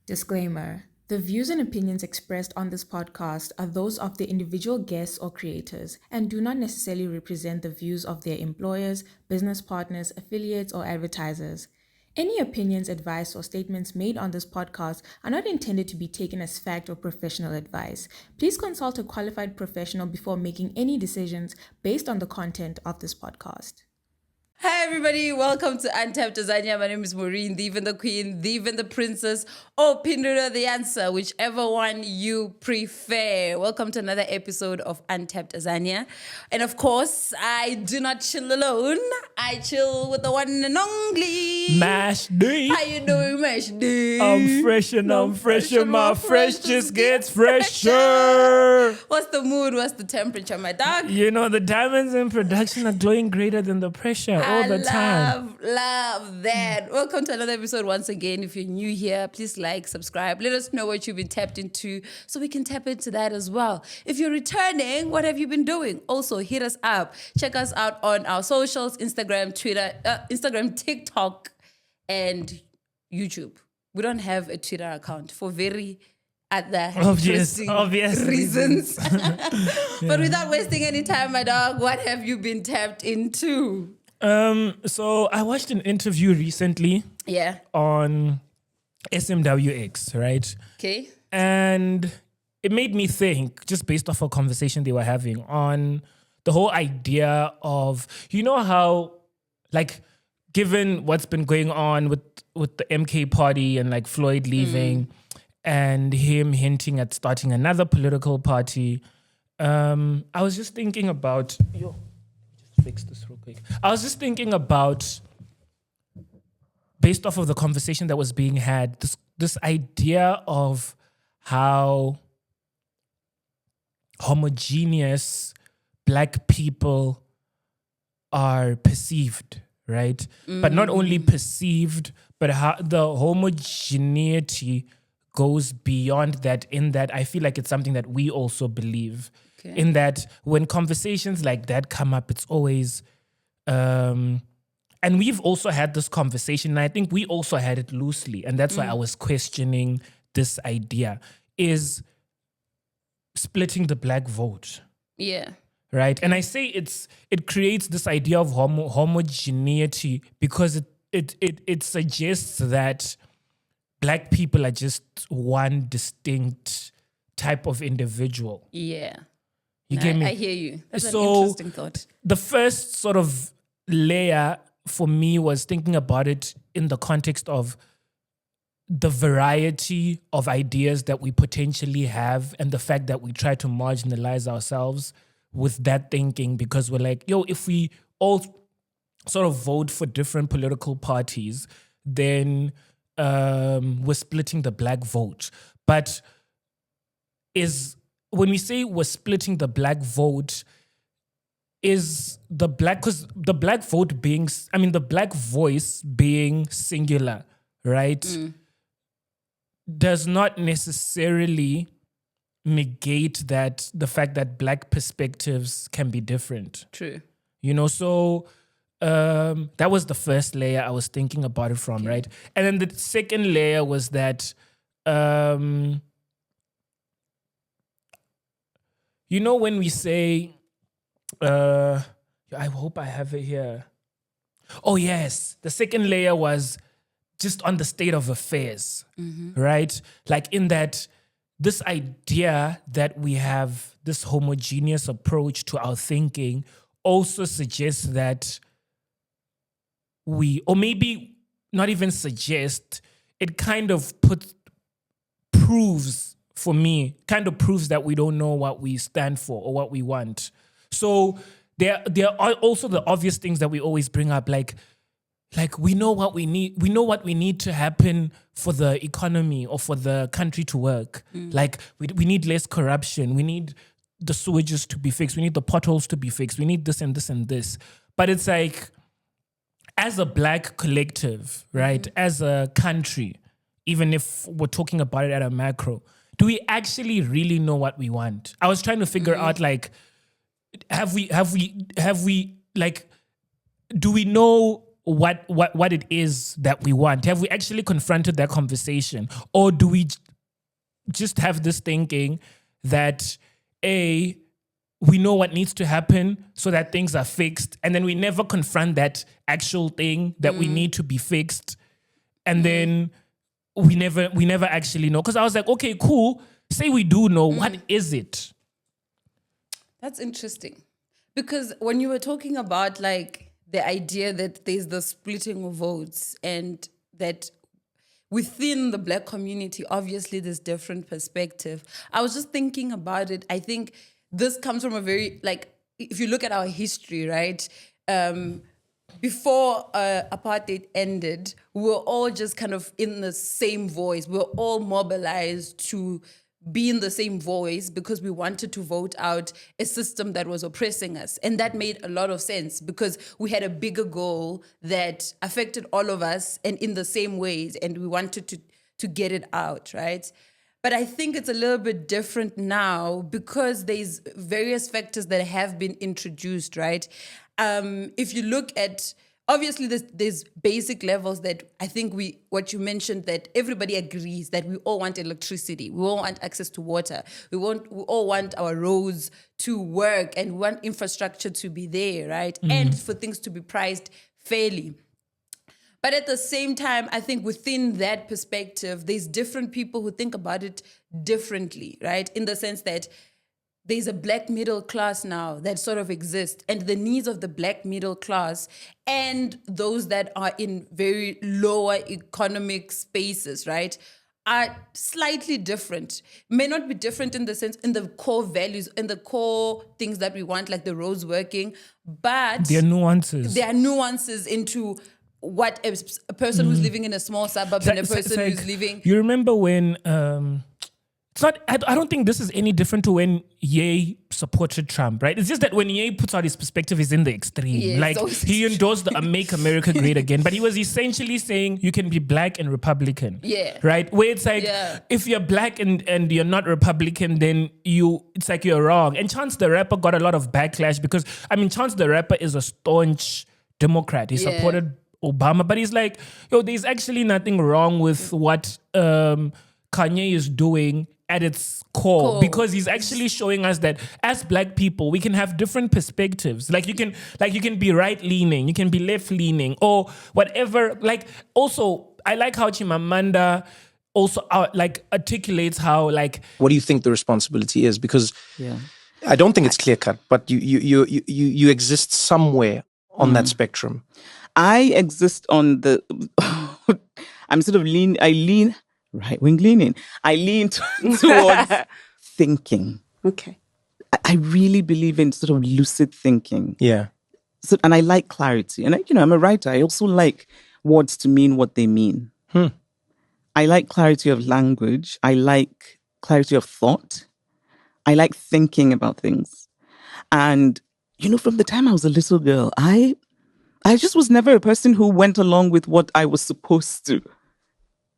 Disclaimer: the views and opinions expressed on this podcast are those of the individual guests or creators and do not necessarily represent the views of their employers, business partners, affiliates, or advertisers. Any opinions, advice, or statements made on this podcast are not intended to be taken as fact or professional advice. Please consult a qualified professional before making any decisions based on the content of this podcast. Hi everybody, welcome to Untapped Azania. My name is Maureen, the even the queen, the even the princess, or Pindura the answer, whichever one you prefer. Welcome to another episode of Untapped Azania. And of course, I do not chill alone. I chill with the one and only Mashudu. How you doing, Mashudu? I'm fresh and I'm fresh and my fresh just gets fresher. What's the mood? What's the temperature, my dog? You know, the diamonds in production are glowing greater than the pressure all the time. Love that. Welcome to another episode once again. If you're new here, please like, subscribe. Let us know what you've been tapped into so we can tap into that as well. If you're returning, what have you been doing? Also, hit us up. Check us out on our socials, Instagram, Twitter, TikTok, and YouTube. We don't have a Twitter account for very other interesting reasons. But without wasting any time, my dog, what have you been tapped into? So I watched an interview recently on SMWX, right? Okay. And it made me think, just based off a conversation they were having, on the whole idea of, you know how, like, given what's been going on with the MK party and like Floyd leaving and him hinting at starting another political party, I was just thinking about, just fix this real quick. I was just thinking about, based off of the conversation that was being had, this idea of how homogeneous Black people are perceived, right? But not only perceived, but how the homogeneity goes beyond that, in that I feel like it's something that we also believe. Okay. In that when conversations like that come up, it's always, and we've also had this conversation, and I think we also had it loosely, and that's why I was questioning this idea, is splitting the Black vote. Yeah. Right? And I say it creates this idea of homogeneity because it suggests that Black people are just one distinct type of individual. Yeah. You get me? I hear you. That's an interesting thought. The first sort of layer for me was thinking about it in the context of the variety of ideas that we potentially have and the fact that we try to marginalize ourselves with that thinking, because we're like, if we all sort of vote for different political parties, then we're splitting the Black vote. But when we say we're splitting the Black vote, is the Black, because the Black vote being, the Black voice being singular, right, does not necessarily negate the fact that Black perspectives can be different. True. So that was the first layer I was thinking about it from, right? And then the second layer was that, when we say, I hope I have it here. Oh, yes. The second layer was just on the state of affairs, right? Like in that, this idea that we have this homogeneous approach to our thinking also suggests that or maybe not even suggest, it kind of proves that we don't know what we stand for or what we want. So there are also the obvious things that we always bring up, like we know what we need. We know what we need to happen for the economy or for the country to work. Like we need less corruption. We need the sewages to be fixed. We need the potholes to be fixed. We need this and this and this. But it's like, as a Black collective, right, as a country, even if we're talking about it at a macro, do we actually really know what we want? I was trying to figure out, like, have we like, do we know what it is that we want? Have we actually confronted that conversation? Or do we just have this thinking that we know what needs to happen so that things are fixed, and then we never confront that actual thing that we need to be fixed, and then we never actually know? Because I was like, okay, cool, say we do know, what is it? That's interesting, because when you were talking about like the idea that there's the splitting of votes, and that within the Black community, obviously there's different perspective. I was just thinking about it. I think this comes from a very, like, if you look at our history, right? Before apartheid ended, we were all just kind of in the same voice. We were all mobilized to be in the same voice because we wanted to vote out a system that was oppressing us. And that made a lot of sense because we had a bigger goal that affected all of us and in the same ways, and we wanted to get it out, right? But I think it's a little bit different now because there's various factors that have been introduced, right? If you look at, obviously there's basic levels that I think what you mentioned, that everybody agrees that we all want electricity, we all want access to water, we all want our roads to work, and we want infrastructure to be there, right? And for things to be priced fairly. But at the same time, I think within that perspective, there's different people who think about it differently, right? In the sense that there's a Black middle class now that sort of exists, and the needs of the Black middle class and those that are in very lower economic spaces, right, are slightly different. May not be different in the sense, in the core values, in the core things that we want, like the roads working, but There are nuances. There are nuances into what a person who's living in a small suburb and a person who's living. You remember when it's not. I don't think this is any different to when Ye supported Trump, right? It's just that when Ye puts out his perspective, he's in the extreme. Yes, like so he endorsed the "Make America Great Again," but he was essentially saying you can be Black and Republican. Yeah. Right. Where it's like if you're Black and you're not Republican, then it's like you're wrong. And Chance the Rapper got a lot of backlash because Chance the Rapper is a staunch Democrat. He supported Obama, but he's like, there's actually nothing wrong with what Kanye is doing at its core, because he's actually showing us that as Black people, we can have different perspectives. Like you can be right leaning, you can be left leaning, or whatever. Like also, I like how Chimamanda also articulates how what do you think the responsibility is? Because I don't think it's clear cut, but you exist somewhere on that spectrum. I exist on the. I'm sort of I lean right-wing leaning. I lean towards thinking. Okay. I really believe in sort of lucid thinking. Yeah. So, and I like clarity. And I'm a writer. I also like words to mean what they mean. I like clarity of language. I like clarity of thought. I like thinking about things. And, from the time I was a little girl, I just was never a person who went along with what I was supposed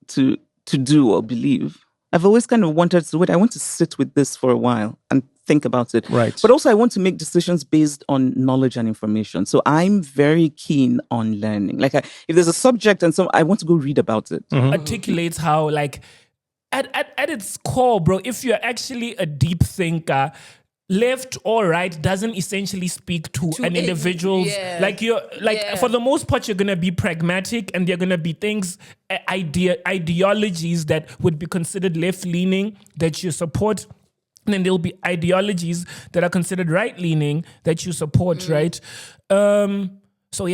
to do or believe. I've always kind of wanted to wait. I want to sit with this for a while and think about it. Right. But also I want to make decisions based on knowledge and information. So I'm very keen on learning. Like if there's a subject and I want to go read about it. articulates how at its core, bro, if you're actually a deep thinker, left or right doesn't essentially speak to an individual's for the most part you're gonna be pragmatic, and there are gonna be things, ideologies that would be considered left leaning that you support, and then there'll be ideologies that are considered right leaning that you support, right? So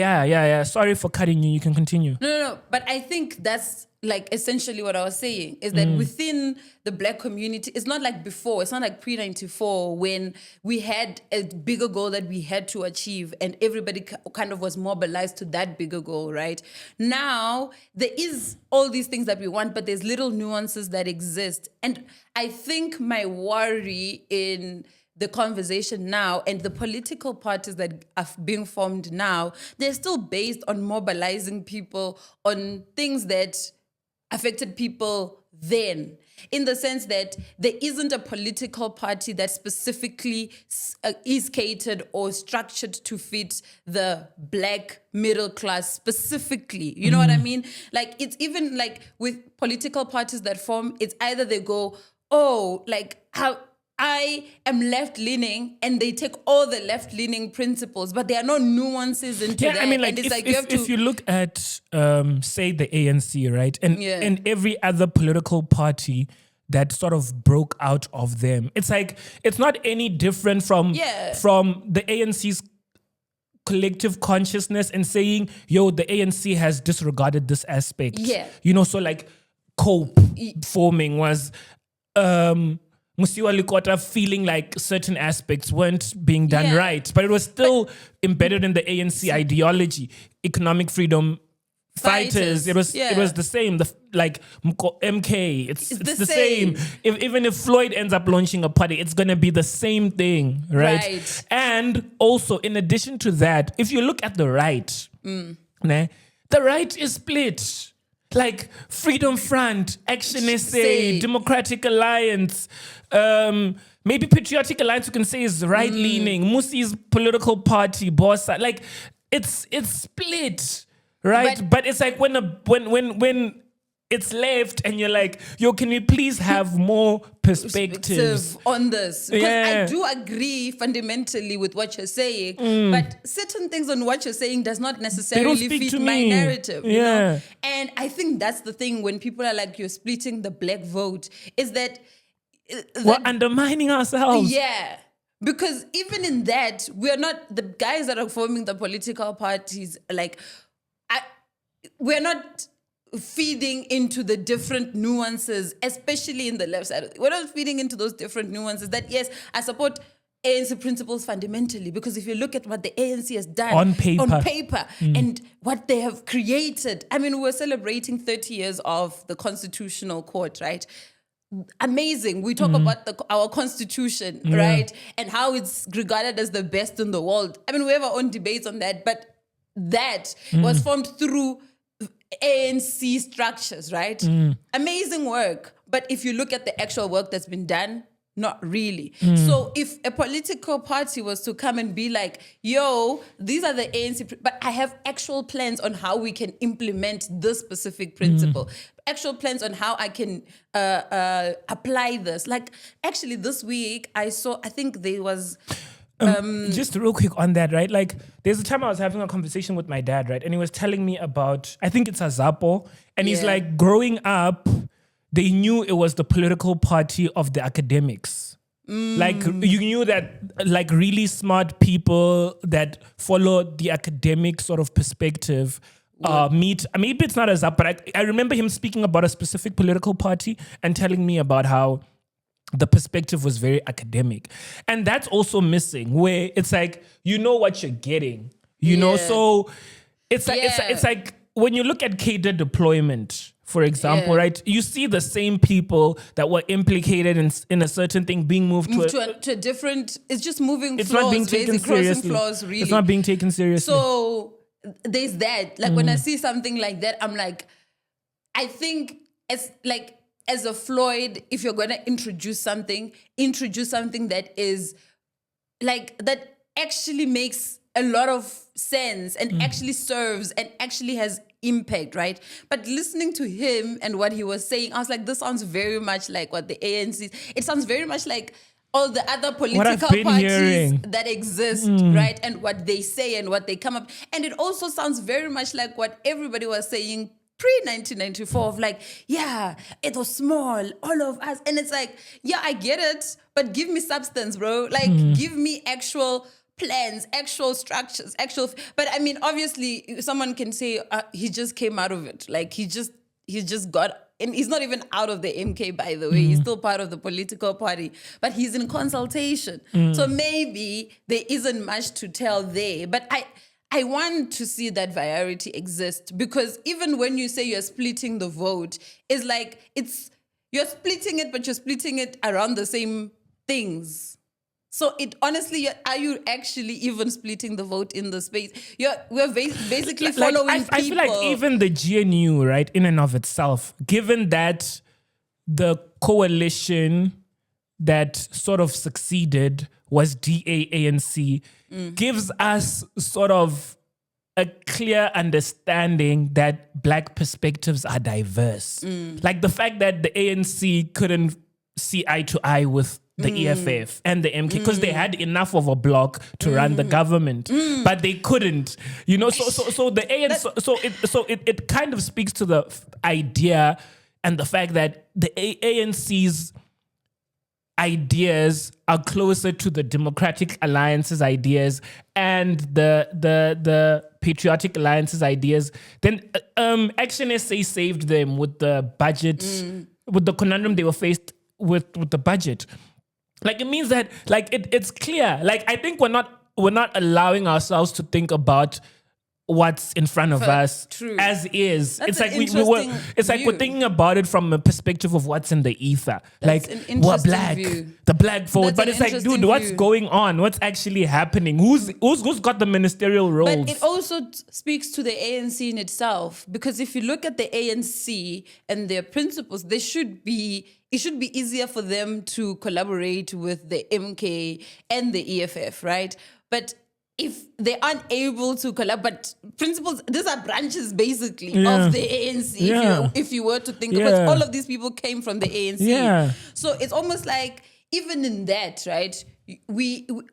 sorry for cutting you. You can continue. No. But I think that's essentially what I was saying, is that within the Black community, it's not like before. It's not like pre-94 when we had a bigger goal that we had to achieve and everybody kind of was mobilized to that bigger goal, right? Now, there is all these things that we want, but there's little nuances that exist. And I think my worry in the conversation now and the political parties that are being formed now, they're still based on mobilizing people on things that affected people then. in the sense that there isn't a political party that specifically is catered or structured to fit the black middle class specifically. You know what I mean? Like, it's even like with political parties that form, it's either they go, oh, like how I am left-leaning, and they take all the left-leaning principles, but there are no nuances into that. I mean, like, and it's if you look at, say, the ANC, right, and every other political party that sort of broke out of them, it's like, it's not any different from the ANC's collective consciousness and saying, yo, the ANC has disregarded this aspect. Yeah. You know, so like COPE forming was... Musiwa Likota feeling like certain aspects weren't being done right, but it was still embedded in the ANC ideology. Economic freedom fighters. It was the same. Like MK, it's the same. Even if Floyd ends up launching a party, it's gonna be the same thing, right? And also, in addition to that, if you look at the right, the right is split. Like Freedom Front, Action SA, Democratic Alliance, maybe Patriotic Alliance, you can say is right-leaning. Musi's political party, boss, like it's split, right? But it's like when it's left and you're like, yo, can we please have more perspective on this? Because I do agree fundamentally with what you're saying, but certain things on what you're saying does not necessarily fit my narrative. You know? And I think that's the thing when people are like, you're splitting the black vote, is that we're undermining ourselves. Yeah. Because even in that, we're not, the guys that are forming the political parties, like, we're not feeding into the different nuances, especially in the left side. We're not feeding into those different nuances that, yes, I support ANC principles fundamentally, because if you look at what the ANC has done on paper and what they have created, I mean, we're celebrating 30 years of the Constitutional Court, right? Amazing. We talk about our constitution, right? And how it's regarded as the best in the world. I mean, we have our own debates on that, but that was formed through ANC structures, right? Amazing work. But if you look at the actual work that's been done, not really. So if a political party was to come and be like, yo, these are the ANC, but I have actual plans on how we can implement this specific principle, actual plans on how I can apply this. Like, actually this week I think there was... just real quick on that, right? Like, there's a time I was having a conversation with my dad, right? And he was telling me about, I think it's a Zapo, and he's like, growing up, they knew it was the political party of the academics. Like, you knew that, like, really smart people that follow the academic sort of perspective maybe it's not a Zapo, but I remember him speaking about a specific political party and telling me about how the perspective was very academic. And that's also missing, where it's like, you know what you're getting, you know? So it's like, it's like when you look at cadre deployment, for example, right? You see the same people that were implicated in a certain thing being moved to a different, it's just moving it's floors, not being taken seriously. Floors, really. It's not being taken seriously. So there's that. Like, when I see something like that, I'm like, I think as a Floyd, if you're going to introduce something that is like, that actually makes a lot of sense and actually serves and actually has impact, right? But listening to him and what he was saying, I was like, this sounds very much like what the ANC, it sounds very much like all the other political parties that exist, right? And what they say and what they come up. And it also sounds very much like what everybody was saying pre-1994 of like, yeah, it was small, all of us. And it's like, yeah, I get it, but give me substance, bro. Like, give me actual plans, actual structures, but I mean, obviously someone can say he just came out of it. Like, he just got, and he's not even out of the MK, by the way. He's still part of the political party, but he's in consultation. So maybe there isn't much to tell there, but I want to see that variety exist, because even when you say you're splitting the vote, it's like, you're splitting it, but you're splitting it around the same things. So it honestly, are you actually even splitting the vote in the space? We're basically following people. I feel like even the GNU, right, in and of itself, given that the coalition that sort of succeeded was DA-ANC gives us sort of a clear understanding that Black perspectives are diverse. Like the fact that the ANC couldn't see eye to eye with the EFF and the MK because they had enough of a block to run the government, but they couldn't. You know, so the ANC, it kind of speaks to the idea and the fact that the ANC's ideas are closer to the Democratic Alliance's ideas and the Patriotic Alliance's ideas. Then Action SA saved them with the budget, with the conundrum they were faced with the budget. Like it means that like it's clear. Like I think we're not allowing ourselves to think about what's in front of us as is. That's it's like we're thinking about it from a perspective of what's in the ether. That's like an we're interesting black, view. the black vote. That's But an it's like, interesting dude, what's view. going on? What's actually happening? Who's got the ministerial roles? But it also speaks to the ANC in itself, because if you look at the ANC and their principles, it should be easier for them to collaborate with the MK and the EFF, right? But if they aren't able to collaborate, but principles, these are branches basically of the ANC. If you were to think about it, all of these people came from the ANC. Yeah. So it's almost like even in that, right?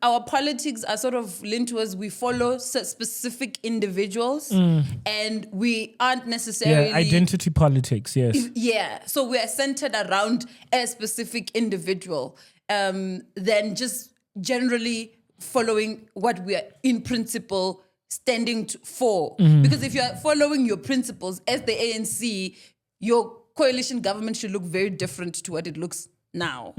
Our politics are sort of linked towards we follow specific individuals and we aren't necessarily identity politics. Yes. Yeah, so we are centered around a specific individual than just generally following what we are in principle standing for. Because if you are following your principles as the ANC, your coalition government should look very different to what it looks now.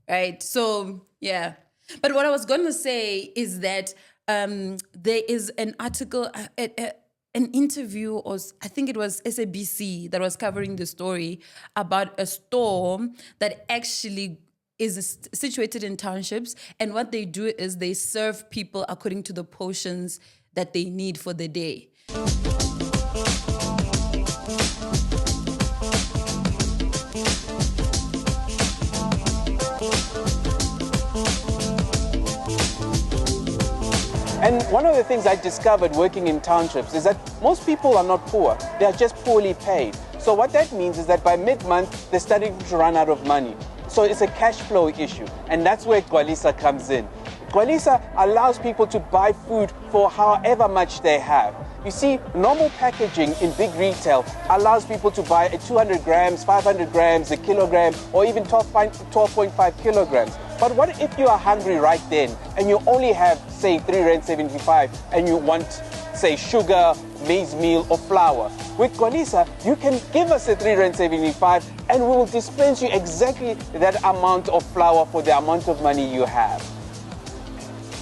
Right? So, yeah. But what I was going to say is that there is an article, an interview, or I think it was SABC that was covering the story about a store that actually is situated in townships, and what they do is they serve people according to the portions that they need for the day. And one of the things I discovered working in townships is that most people are not poor, they are just poorly paid. So what that means is that by mid-month, they're starting to run out of money. So it's a cash flow issue, and that's where Gwalisa comes in. Gwalisa allows people to buy food for however much they have. You see, normal packaging in big retail allows people to buy 200 grams, 500 grams, a kilogram, or even 12.5 kilograms. But what if you are hungry right then and you only have, say, R3.75 and you want, say, sugar, maize meal, or flour? With Gwalisa, you can give us a R3.75 and we will dispense you exactly that amount of flour for the amount of money you have.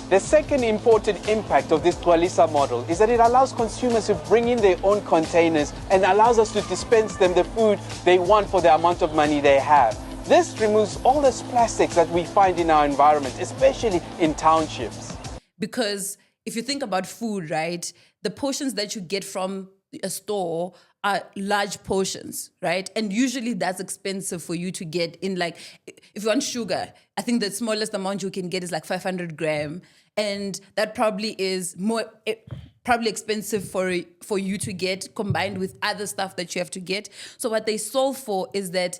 The second important impact of this Gwalisa model is that it allows consumers to bring in their own containers and allows us to dispense them the food they want for the amount of money they have. This removes all this plastics that we find in our environment, especially in townships. Because if you think about food, right, the portions that you get from a store are large portions, right? And usually that's expensive for you to get in. Like, if you want sugar, I think the smallest amount you can get is like 500 gram. And that probably is probably expensive for you to get, combined with other stuff that you have to get. So what they solve for is that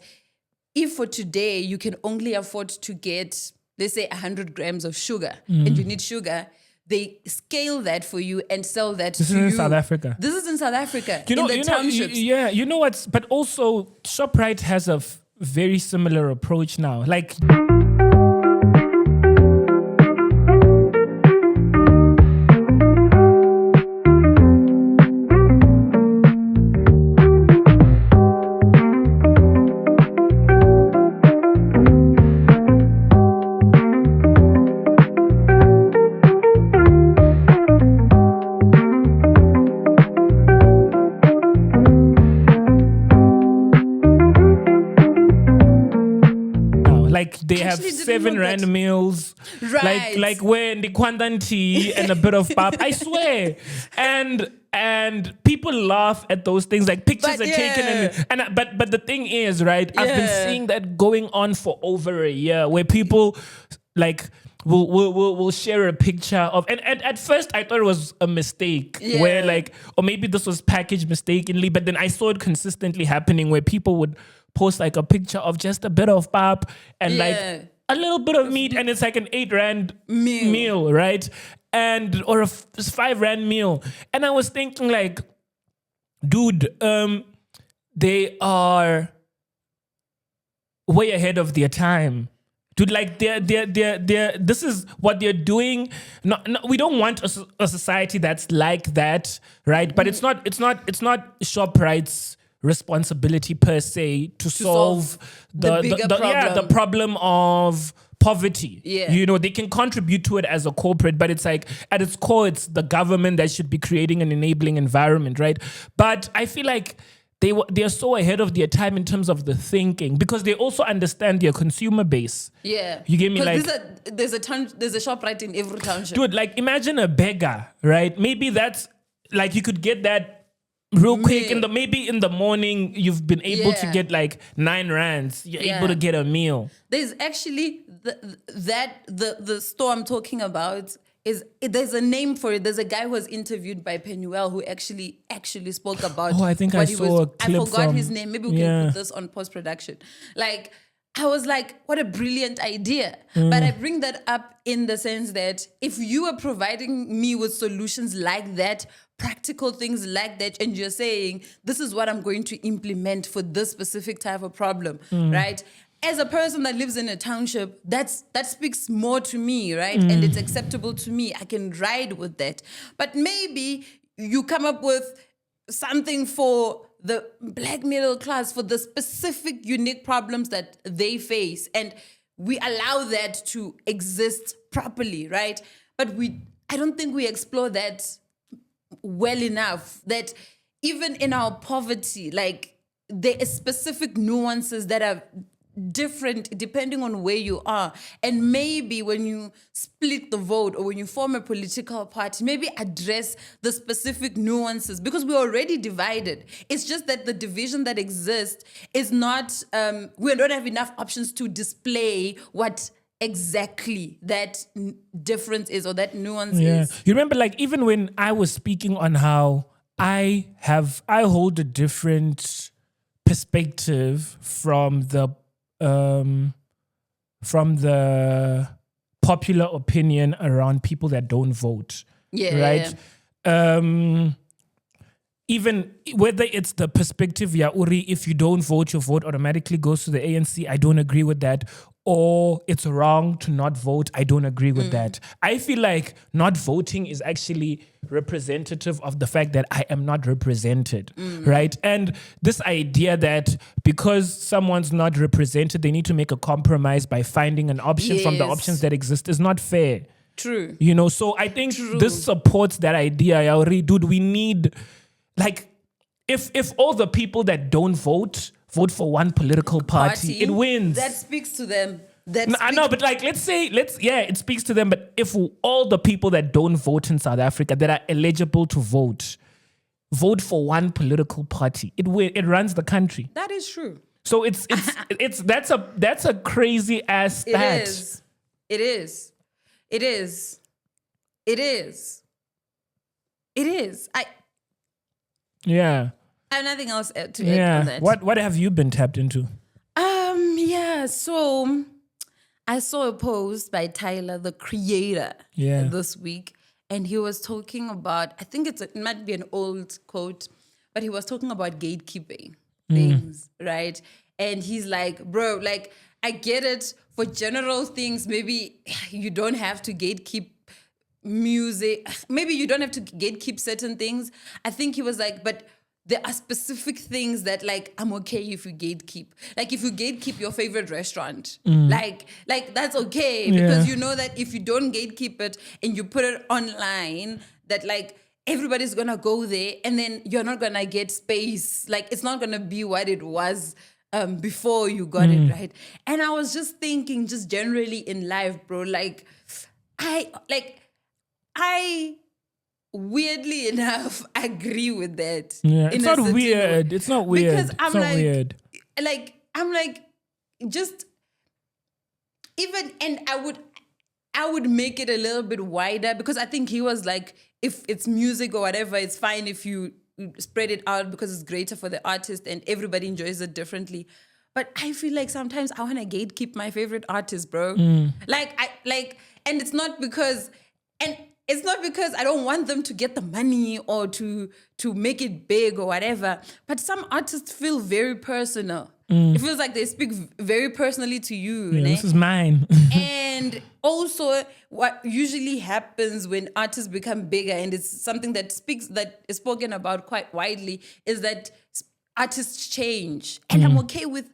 if for today you can only afford to get, let's say, 100 grams of sugar, and you need sugar, they scale that for you and sell that This to is you. in South Africa. This is in South Africa, You know, in the townships. you know what's, but also ShopRite has a very similar approach now. Like, they have Actually didn't 7 know rand that. meals, Right. like where the kwandan tea and a bit of pap. I swear, and And people laugh at those things, like pictures But are taken, but the thing is, right? I've been seeing that going on for over a year, where people like will share a picture of, and at first I thought it was a mistake, where like, or maybe this was packaged mistakenly, but then I saw it consistently happening, where people would post like a picture of just a bit of pap and like a little bit of meat, and it's like an 8 rand meal, right? And or a 5 rand meal. And I was thinking like, dude, they are way ahead of their time. Dude, like they're this is what they're doing. No, we don't want a society that's like that, right? But it's not ShopRite's responsibility per se to solve the problem of poverty. You know, they can contribute to it as a corporate, but it's like at its core, it's the government that should be creating an enabling environment, right? But I feel like they're so ahead of their time in terms of the thinking, because they also understand their consumer base. You get me? Like there's a ShopRite in every township. Dude, like imagine a beggar, right? Maybe that's like you could get that real quick maybe in the morning. You've been able to get like 9 rands. You're able to get a meal. There's actually the store I'm talking about. There's a name for it. There's a guy who was interviewed by Penuel who actually spoke about. I think I saw a clip. I forgot his name. Maybe we can put this on post-production. Like, I was like, what a brilliant idea. But I bring that up in the sense that if you are providing me with solutions like that, practical things like that, and you're saying, this is what I'm going to implement for this specific type of problem, right? As a person that lives in a township, that speaks more to me, right? And it's acceptable to me. I can ride with that. But maybe you come up with something for the black middle class, for the specific unique problems that they face, and we allow that to exist properly, right? But I don't think we explore that well enough, that even in our poverty, like there are specific nuances that are different depending on where you are. And maybe when you split the vote or when you form a political party, maybe address the specific nuances, because we're already divided. It's just that the division that exists is not, we don't have enough options to display what exactly that difference is, or that nuance is. You remember, like, even when I was speaking on how I hold a different perspective from the popular opinion around people that don't vote. Right? Even whether it's the perspective, Uri, if you don't vote, your vote automatically goes to the ANC. I don't agree with that. Or it's wrong to not vote. I don't agree with that. I feel like not voting is actually representative of the fact that I am not represented, right? And this idea that because someone's not represented, they need to make a compromise by finding an option from the options that exist is not fair. True. You know, so I think this supports that idea, Yauri. Dude, we need, like, if all the people that don't vote for one political party, it wins. That speaks to them. I know, but like, it speaks to them. But if all the people that don't vote in South Africa that are eligible to vote for one political party, it runs the country. That is true. So that's a crazy ass stat. It is. Yeah. I have nothing else to add on that. What have you been tapped into? So I saw a post by Tyler, the creator, this week, and he was talking about, I think it might be an old quote, but he was talking about gatekeeping things, right? And he's like, bro, like, I get it for general things. Maybe you don't have to gatekeep music. Maybe you don't have to gatekeep certain things. I think he was like, but there are specific things that, like, I'm okay if you gatekeep. Like, if you gatekeep your favorite restaurant, like that's okay, because you know that if you don't gatekeep it and you put it online, that, like, everybody's gonna go there and then you're not gonna get space. Like, it's not gonna be what it was before you got it, right? And I was just thinking, just generally in life, bro, like, I weirdly enough, agree with that. Yeah, in it's a not certain weird. way. It's not weird. Because I'm it's not like, weird. I'm like, just even, and I would make it a little bit wider, because I think he was like, if it's music or whatever, it's fine if you spread it out because it's greater for the artist and everybody enjoys it differently. But I feel like sometimes I want to gatekeep my favorite artist, bro. And it's not because I don't want them to get the money or to make it big or whatever. But some artists feel very personal. It feels like they speak very personally to you. Yeah, né? this is mine. And also, what usually happens when artists become bigger, and it's something that is spoken about quite widely, is that artists change. And I'm okay with,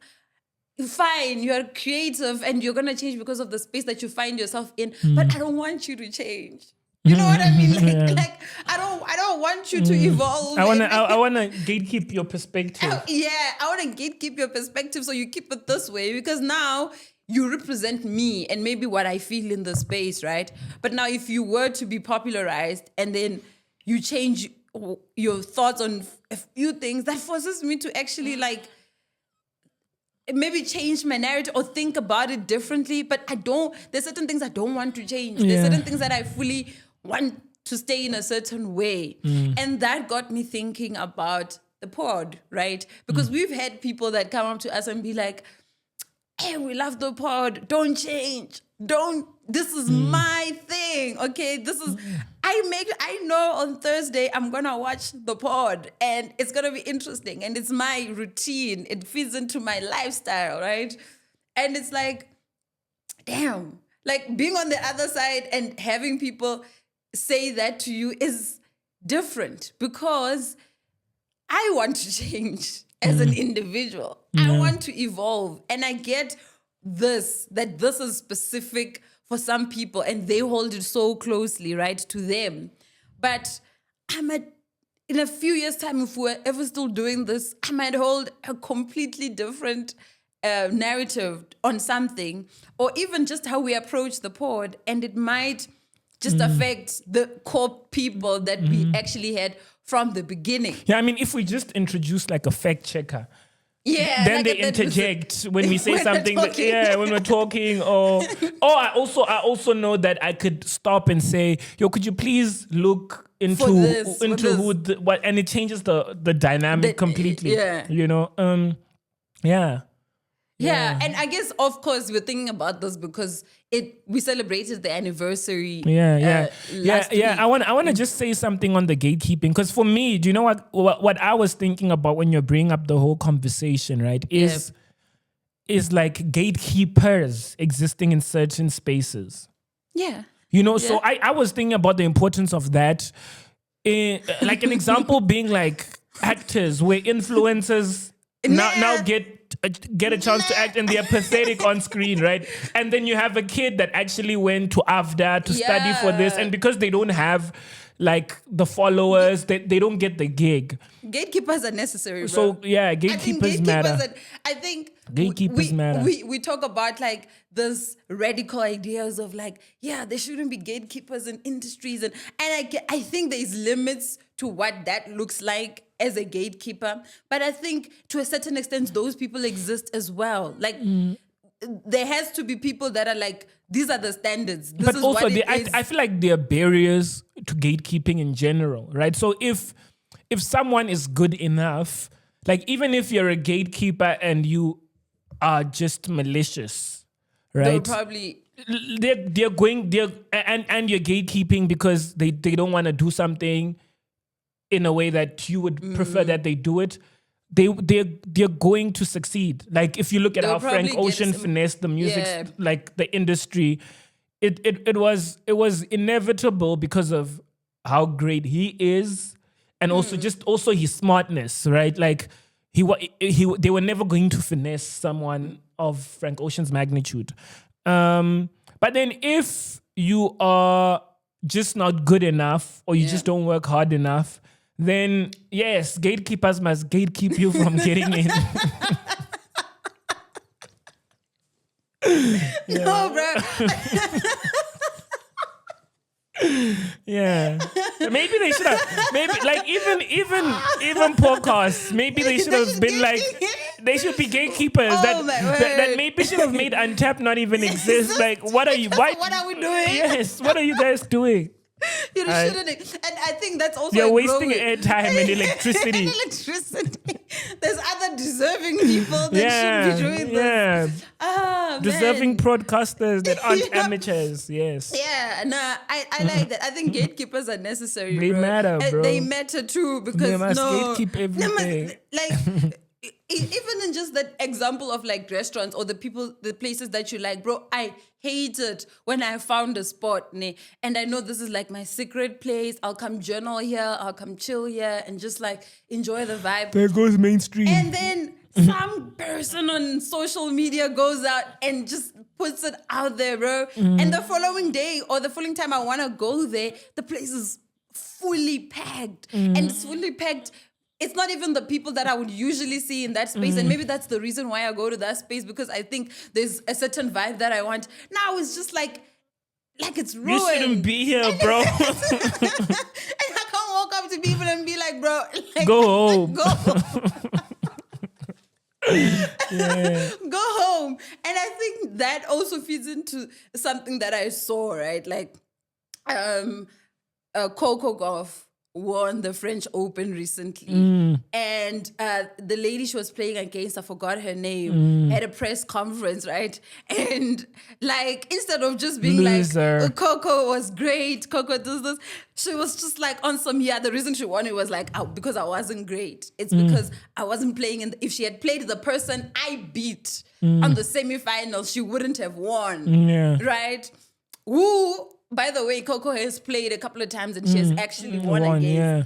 fine, you're creative and you're gonna change because of the space that you find yourself in, but I don't want you to change. You know what I mean? Like I don't want you to evolve. I wanna gatekeep your perspective. I want to gatekeep your perspective, so you keep it this way, because now you represent me and maybe what I feel in the space, right? But now if you were to be popularized and then you change your thoughts on a few things, that forces me to actually like maybe change my narrative or think about it differently. But there's certain things I don't want to change. There's certain things that I fully want to stay in a certain way. And that got me thinking about the pod, right? Because we've had people that come up to us and be like, hey, we love the pod, don't change. This is my thing, okay? I know on Thursday I'm gonna watch the pod and it's gonna be interesting and it's my routine. It feeds into my lifestyle, right? And it's like, damn, like being on the other side and having people say that to you is different, because I want to change as an individual. I want to evolve. And I get that this is specific for some people and they hold it so closely, right, to them. But in a few years' time, if we're ever still doing this, I might hold a completely different narrative on something, or even just how we approach the pod, and it might just affect the core people that we actually had from the begining. Yeah, I mean, if we just introduce like a fact checker, then like they interject when we say something. When we're talking, or I also know that I could stop and say, "Yo, could you please look into who what?" And it changes the dynamic completely. Yeah, you know. Yeah, and I guess, of course, we're thinking about this because we celebrated the anniversary. Last week. I want to just say something on the gatekeeping, because for me, do you know what I was thinking about when you're bringing up the whole conversation, right? Is like gatekeepers existing in certain spaces. Yeah. You know, so I was thinking about the importance of that. Like an example being like actors, where influencers now get a chance to act and they're pathetic on screen, right? And then you have a kid that actually went to AFDA to study for this, and because they don't have like the followers, they don't get the gig. Gatekeepers are necessary, bro. So gatekeepers matter. I think gatekeepers matter. We talk about like this radical ideas of like, there shouldn't be gatekeepers in industries, and I think there's limits to what that looks like as a gatekeeper. But I think to a certain extent, those people exist as well. Like there has to be people that are like, these are the standards. This but is also, what it is. I feel like there are barriers to gatekeeping in general, right? So if someone is good enough, like even if you're a gatekeeper and you are just malicious, right? They'll probably... and you're gatekeeping because they don't want to do something in a way that you would prefer that they do it. They're going to succeed. Like if you look at how Frank Ocean finessed the music, like the industry, it was inevitable because of how great he is, and also his smartness, right? Like they were never going to finesse someone of Frank Ocean's magnitude. But then if you are just not good enough, or you just don't work hard enough, then yes, gatekeepers must gatekeep you from getting in. No, bro. Yeah. Maybe they should have. Maybe like even podcasts. Maybe they should have been like. They should be gatekeepers. Oh, that maybe should have made Untapped not even exist. Like, what are you? Why? What are we doing? Yes. What are you guys doing? You shouldn't. And I think that's also You're a wasting growing- airtime and electricity. There's other deserving people that should be doing this. Deserving Man. broadcasters that aren't Yeah. amateurs. Yes. Yeah, nah, I like that. I think gatekeepers are necessary. They bro. matter, And bro. they matter too because They must no, gatekeep they must- everything. like even in just that example of like restaurants or the places that you like, bro. I hate it when I found a spot, and I know this is like my secret place. I'll come journal here, I'll come chill here, and just like enjoy the vibe. There goes mainstream. And then some person on social media goes out and just puts it out there, bro. And the following day or the following time I want to go there, the place is fully packed. And it's fully packed. It's not even the people that I would usually see in that space. And maybe that's the reason why I go to that space, because I think there's a certain vibe that I want. Now it's just like it's ruined. You shouldn't be here, bro. And I can't walk up to people and be like, bro, like, Go home. Go home. Yeah. Go home. And I think that also feeds into something that I saw, right? Like Coco Gauff won the French Open recently. And the lady she was playing against, I forgot her name, had a press conference, right? And like, instead of just being Loser. like, Coco was great, Coco does this, she was just like on some, the reason she won it was like, because I wasn't great. It's because I wasn't playing if she had played the person I beat on the semifinals, she wouldn't have won. Yeah. Right? Woo! By the way, Coco has played a couple of times and she has actually won against. Yeah.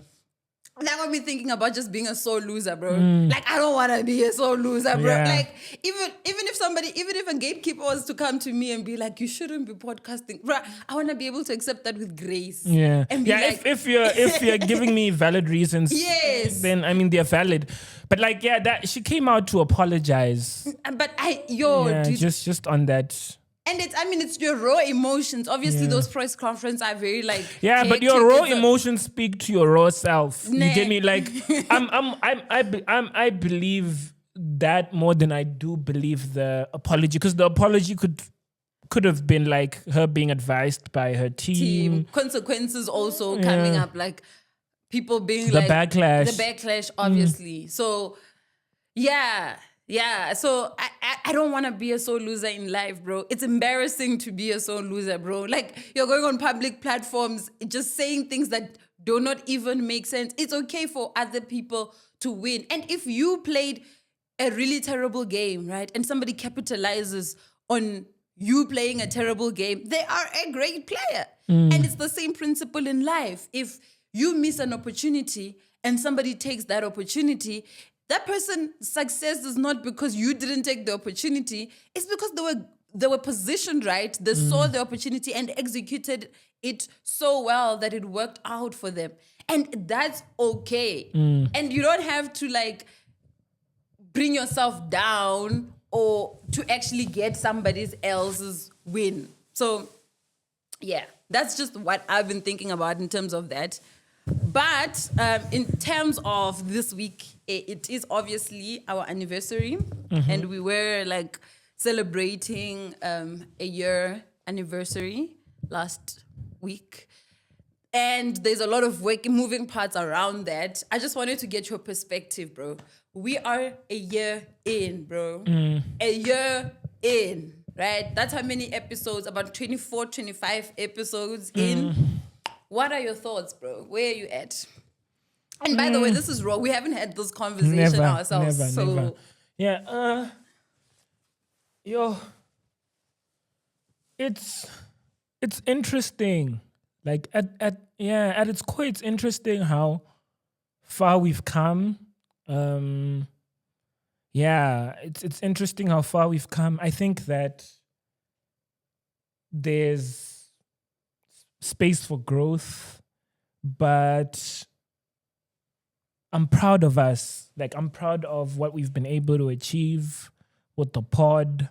That got me thinking about just being a sore loser, bro. Like, I don't want to be a sore loser, bro. Yeah. Like, even if a gatekeeper was to come to me and be like, you shouldn't be podcasting, bro, I want to be able to accept that with grace. Yeah. And be Yeah. like, If you're giving me valid reasons, Yes. then I mean they're valid. But like, that she came out to apologize. but dude, just on that. and it's your raw emotions. Obviously, those press conferences are very like, Yeah, but your raw emotions speak to your raw self. You Nah. get me? Like, I believe that more than I do believe the apology, because the apology could have been like her being advised by her team. consequences also coming up, like people being The like backlash. obviously. So yeah. So I don't want to be a sore loser in life, bro. It's embarrassing to be a sore loser, bro. Like, you're going on public platforms just saying things that do not even make sense. It's okay for other people to win. And if you played a really terrible game, right, and somebody capitalizes on you playing a terrible game, they are a great player. And it's the same principle in life. If you miss an opportunity and somebody takes that opportunity, that person's success is not because you didn't take the opportunity. It's because they were positioned right. They saw the opportunity and executed it so well that it worked out for them. And that's okay. And you don't have to like bring yourself down or to actually get somebody else's win. So yeah, that's just what I've been thinking about in terms of that. But in terms of this week, it is obviously our anniversary, and we were like celebrating a year anniversary last week. And there's a lot of moving parts around that. I just wanted to get your perspective, bro. We are a year in, bro. A year in, right? That's how many episodes, about 24, 25 episodes in. What are your thoughts, bro? Where are you at? And by the way, this is raw. We haven't had this conversation ourselves. Never. Yeah. It's interesting. Like at its core, it's interesting how far we've come. It's interesting how far we've come. I think that there's space for growth, but I'm proud of us. Like, I'm proud of what we've been able to achieve with the pod.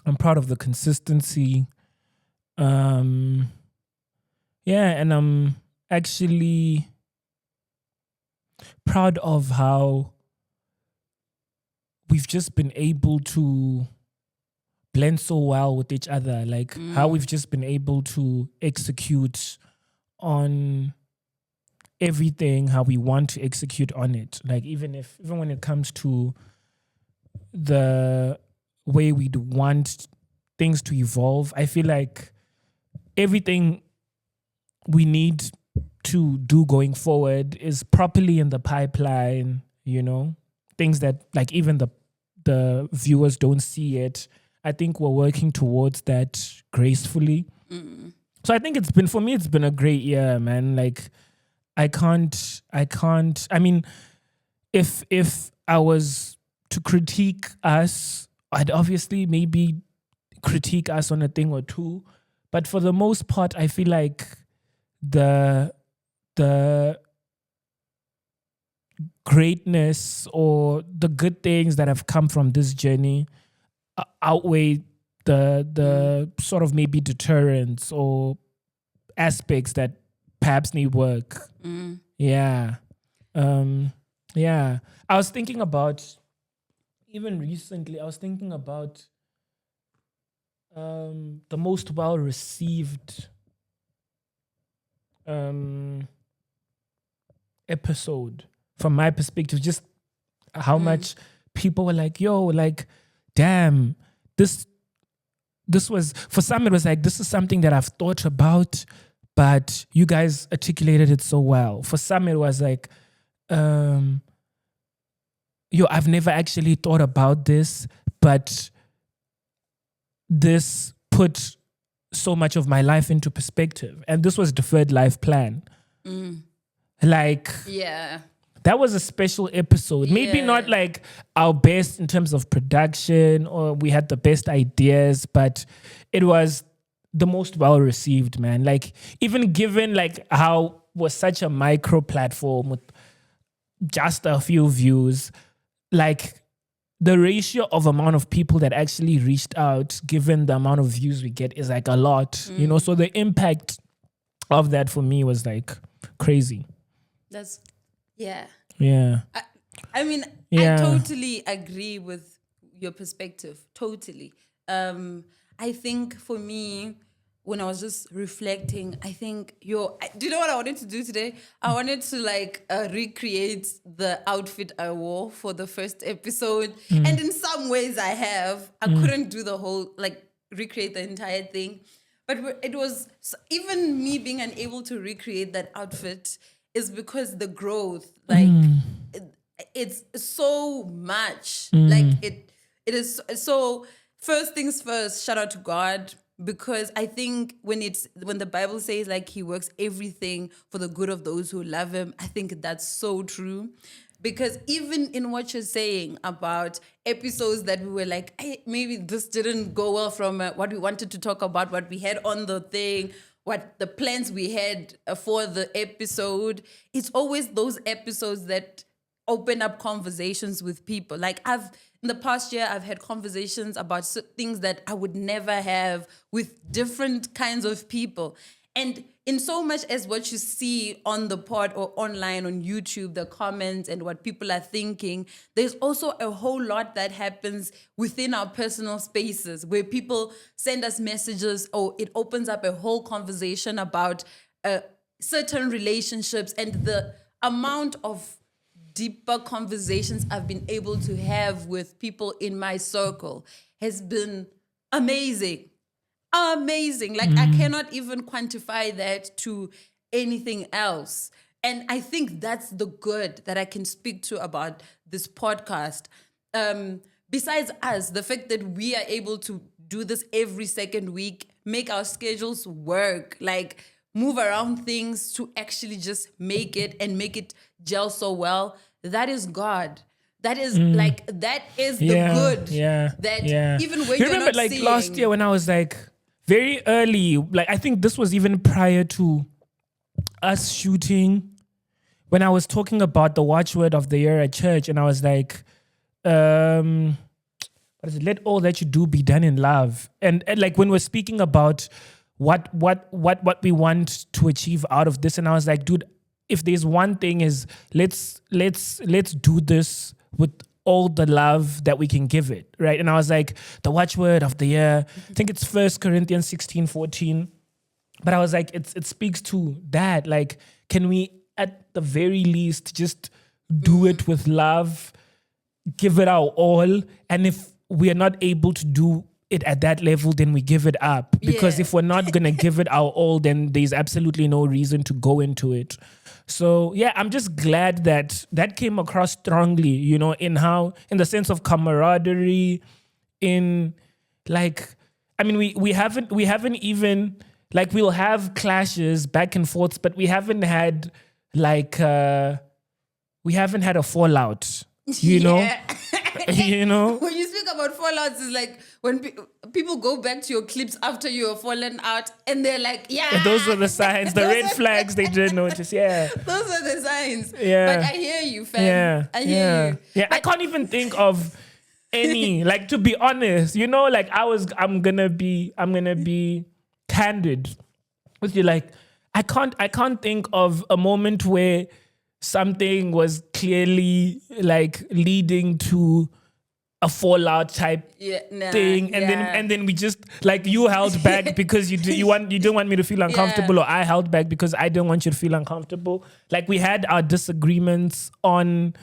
I'm proud of the consistency. Yeah, and I'm actually proud of how we've just been able to blend so well with each other. Like how we've just been able to execute on everything how we want to execute on it. Like even when it comes to the way we'd want things to evolve, I feel like everything we need to do going forward is properly in the pipeline, you know, things that like even the viewers don't see it. I think we're working towards that gracefully. So I think for me, it's been a great year, man. Like I mean, if I was to critique us, I'd obviously maybe critique us on a thing or two. But for the most part, I feel like the greatness or the good things that have come from this journey outweigh the sort of maybe deterrents or aspects that perhaps need work. Yeah. Yeah. I was thinking about, even recently, the most well-received episode from my perspective, just how much people were like, yo, like, damn, this was, for some it was like, this is something that I've thought about, but you guys articulated it so well. For some it was like, yo, I've never actually thought about this, but this put so much of my life into perspective. And this was Deferred Life Plan. Like, Yeah. that was a special episode. Maybe not like our best in terms of production or we had the best ideas, but it was the most well-received, man. Like, even given like how was such a micro platform with just a few views, like the ratio of amount of people that actually reached out, given the amount of views we get, is like a lot, you know? So the impact of that for me was like crazy. Yeah. I mean, Yeah. I totally agree with your perspective. Totally. I think for me, when I was just reflecting, I think do you know what I wanted to do today? I wanted to like recreate the outfit I wore for the first episode. And in some ways I couldn't do the whole, like recreate the entire thing. But it was, even me being unable to recreate that outfit is because the growth, like it's so much. Like it is so, first things first, shout out to God, because I think when the Bible says like he works everything for the good of those who love him, I think that's so true. Because even in what you're saying about episodes that we were like, hey, maybe this didn't go well from what we wanted to talk about, what we had on the thing, what the plans we had for the episode, it's always those episodes that open up conversations with people. Like in the past year, I've had conversations about things that I would never have with different kinds of people. And in so much as what you see on the pod or online on YouTube, the comments and what people are thinking, there's also a whole lot that happens within our personal spaces where people send us messages, or it opens up a whole conversation about certain relationships, and the amount of deeper conversations I've been able to have with people in my circle has been amazing. Like I cannot even quantify that to anything else. And I think that's the good that I can speak to about this podcast. Besides us, the fact that we are able to do this every second week, make our schedules work, like move around things to actually just make it gel so well, that is God. That is that is the good. Even when you you're remember not like seeing. last year when I was like very early, like I think this was even prior to us shooting, when I was talking about the watchword of the year at church, and I was like, what is it? Let all that you do be done in love. And like when we're speaking about what we want to achieve out of this. And I was like, dude, if there's one thing is let's do this with all the love that we can give it, right? And I was like, the watchword of the year, I think it's 1 Corinthians 16:14. But I was like, it speaks to that. Like, can we at the very least just do it with love, give it our all, and if we are not able to do it at that level, then we give it up. Because if we're not going to give it our all, then there's absolutely no reason to go into it. So yeah, I'm just glad that came across strongly, you know, in the sense of camaraderie, in like, I mean, we haven't even, like, we'll have clashes back and forth, but we haven't had like, we haven't had a fallout, you know? You know? When you speak about fallouts, it's like when people go back to your clips after you have fallen out and they're like, yeah. Those were the signs, the red flags they didn't notice, yeah. Those are the signs. Yeah. But I hear you, fam. Yeah. I hear you. Yeah, But I can't even think of any, like, to be honest, you know, like I'm gonna be candid with you. Like, I can't think of a moment where something was clearly like leading to a fallout type thing, and then we just, like, you held back because you didn't want me to feel uncomfortable, or I held back because I didn't want you to feel uncomfortable. Like, we had our disagreements on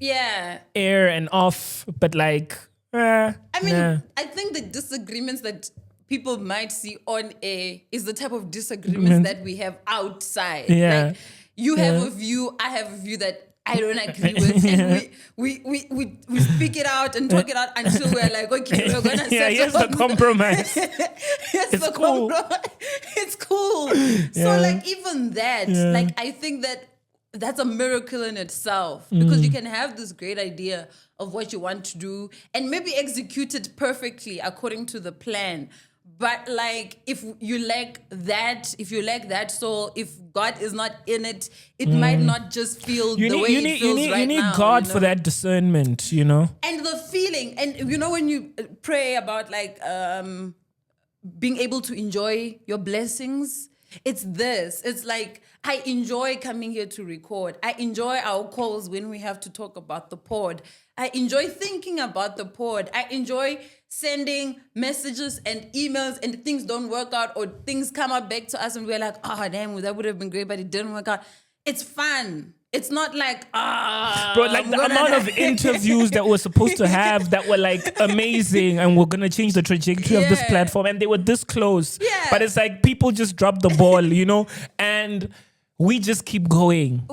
air and off, but like, I mean, I think the disagreements that people might see on air is the type of disagreements that we have outside. Yeah. Like, you have a view, I have a view that I don't agree with, and we speak it out and talk it out until we're like, okay, we're gonna settle. Here's the compromise. It's cool. It's cool. So like, even that, like, I think that's a miracle in itself, because you can have this great idea of what you want to do and maybe execute it perfectly according to the plan. But like, if you lack that soul, if God is not in it, it might not just feel the way it feels right now. You need God for that discernment, you know? And the feeling, and you know, when you pray about like being able to enjoy your blessings, it's this. It's like, I enjoy coming here to record. I enjoy our calls when we have to talk about the pod. I enjoy thinking about the pod. I enjoy sending messages and emails and things don't work out, or things come up back to us and we're like, oh, damn, that would have been great, but it didn't work out. It's fun. It's not like, bro, like the amount of interviews that we're supposed to have that were like amazing and we're going to change the trajectory of this platform, and they were this close. Yeah. But it's like people just dropped the ball, you know, and we just keep going.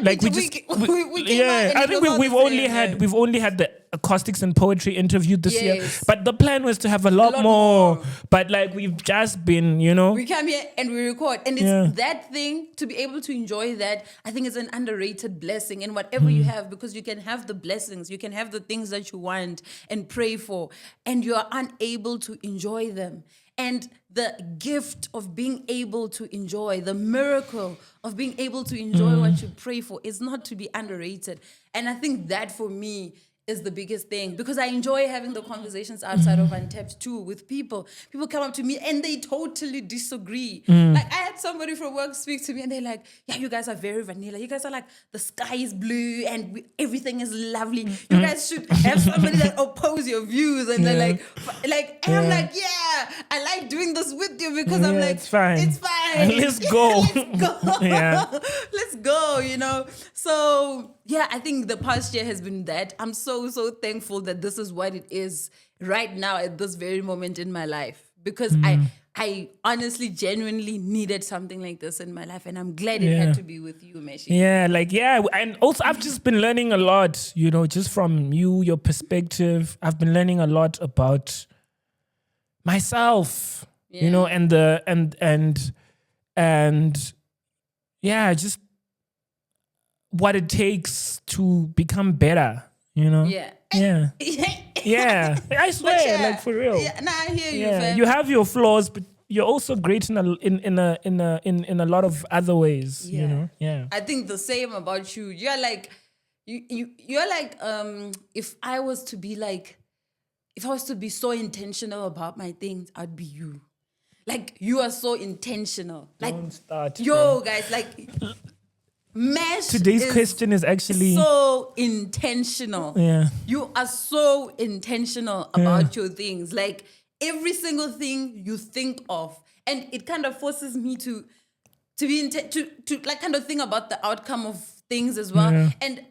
Like we came out and I it think was all we've the only same, we've only had the acoustics and poetry interview this year, but the plan was to have a lot more. But like, we've just been, you know, we come here and we record, and it's that thing, to be able to enjoy that. I think it's an underrated blessing in whatever you have, because you can have the blessings, you can have the things that you want and pray for, and you are unable to enjoy them. And the gift of being able to enjoy, the miracle of being able to enjoy what you pray for, is not to be underrated. And I think that, for me, is the biggest thing, because I enjoy having the conversations outside of Untapped too with people. People come up to me and they totally disagree. Like, I had somebody from work speak to me and they're like, yeah, you guys are very vanilla. You guys are like, the sky is blue and everything is lovely. You guys should have somebody that oppose your views. And they're like, and I'm like, yeah, I like doing this with you, because I'm like, it's fine. It's fine. Let's go. Let's go, you know? So yeah, I think the past year has been that. I'm so thankful that this is what it is right now at this very moment in my life, because I honestly, genuinely needed something like this in my life, and I'm glad it had to be with you, Meshi. And also I've just been learning a lot, you know, just from you, your perspective. I've been learning a lot about myself, you know, and just what it takes to become better, you know? Yeah. I swear, like, for real. Yeah, I hear you, fam. You have your flaws, but you're also great in a lot of other ways, you know? Yeah. I think the same about you. You're like, you're like, if I was to be so intentional about my things, I'd be you. Like, you are so intentional. Like, Don't start, yo, guys, like, Mash Today's is question is actually so intentional. Yeah. You are so intentional about your things. Like, every single thing you think of. And it kind of forces me to be to like kind of think about the outcome of things as well. Yeah. And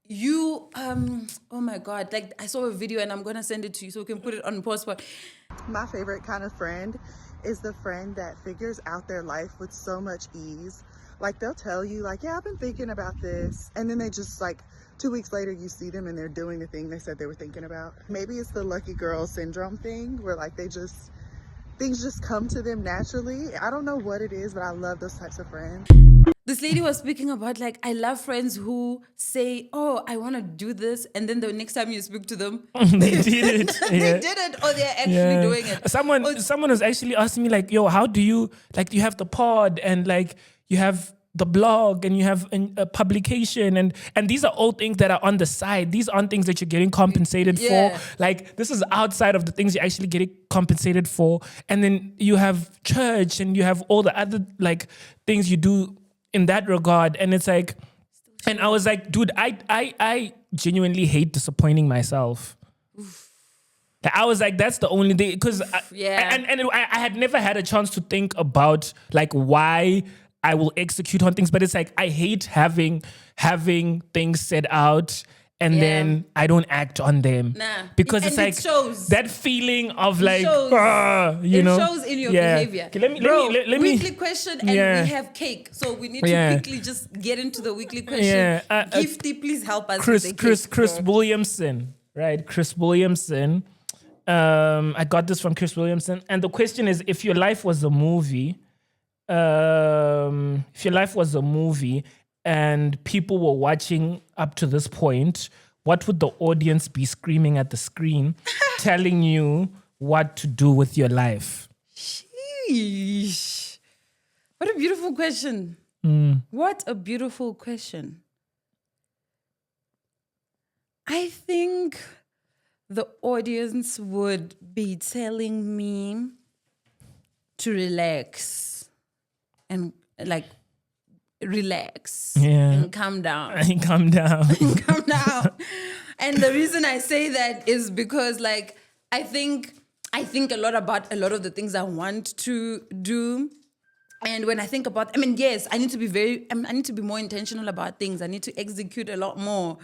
you, oh my God, like I saw a video and I'm going to send it to you so we can put it on post. My favorite kind of friend is the friend that figures out their life with so much ease. Like, they'll tell you, like, yeah, I've been thinking about this. And then they just, like, 2 weeks later, you see them and they're doing the thing they said they were thinking about. Maybe it's the lucky girl syndrome thing where, like, things just come to them naturally. I don't know what it is, but I love those types of friends. This lady was speaking about, like, I love friends who say, oh, I want to do this. And then the next time you speak to them, they did it. they did it, or they're actually doing it. Someone was actually asking me, like, yo, how do you, like, you have the pod and, like, you have the blog and you have a publication and these are all things that are on the side. These aren't things that you're getting compensated for. Like, this is outside of the things you're actually getting compensated for. And then you have church and you have all the other, like, things you do in that regard. And it's like, and I was like, dude, I genuinely hate disappointing myself. I was like, that's the only thing, because I had never had a chance to think about, like, why I will execute on things, but it's like I hate having things set out and then I don't act on them. Because and it's like shows. that feeling of like, shows. you know, it shows in your behavior. Okay, let me weekly question and we have cake, so we need to quickly just get into the weekly question. Gifty, please help us. Chris Williamson, right? Chris Williamson. I got this from Chris Williamson, and the question is: if your life was a movie. If your life was a movie and people were watching up to this point, what would the audience be screaming at the screen, telling you what to do with your life? Sheesh. What a beautiful question. What a beautiful question. I think the audience would be telling me to relax. And like relax and calm down. And calm down. Calm down. And the reason I say that is because, like, I think a lot about a lot of the things I want to do. And when I think about, yes, I need to be more intentional about things. I need to execute a lot more.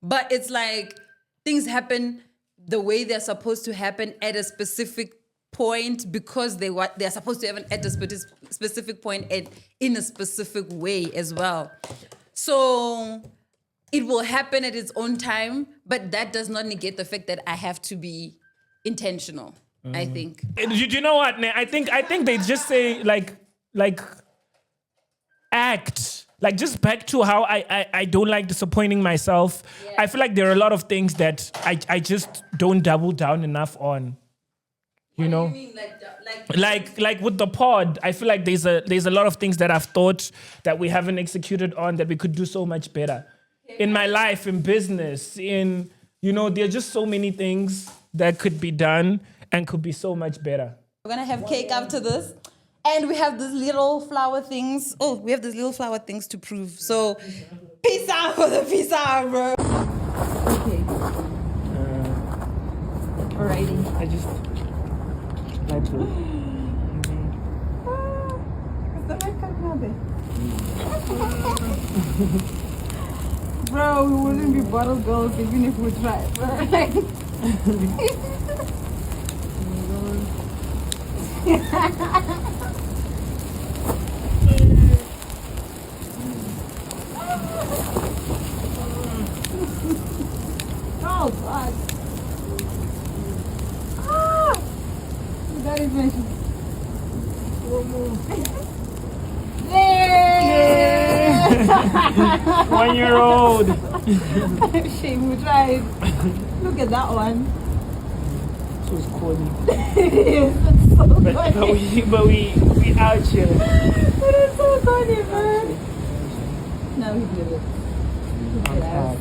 But it's like things happen the way they're supposed to happen at a specific point because they're supposed to happen at a specific point and in a specific way as well. So it will happen at its own time, but that does not negate the fact that I have to be intentional. I think. You know what? I think they just say like act. Like, just back to how I don't like disappointing myself. I feel like there are a lot of things that I just don't double down enough on. You know, what do you mean? like with the pod, I feel like there's a lot of things that I've thought that we haven't executed on that we could do so much better. In my life, in business, there are just so many things that could be done and could be so much better. We're gonna have cake after this. And we have these little flower things. Oh, we have these little flower things to prove. So, peace out for the peace out, bro. Okay. Alrighty. I just like to. Bro, we wouldn't be bottle girls even if we tried. Oh, God. That is mentioned. Yeah! 1-year-old. Shame, we tried. Look at that one. So it's corny. Yes, it's so funny. But we out here. It is so funny, man. Now he did it. Look at that.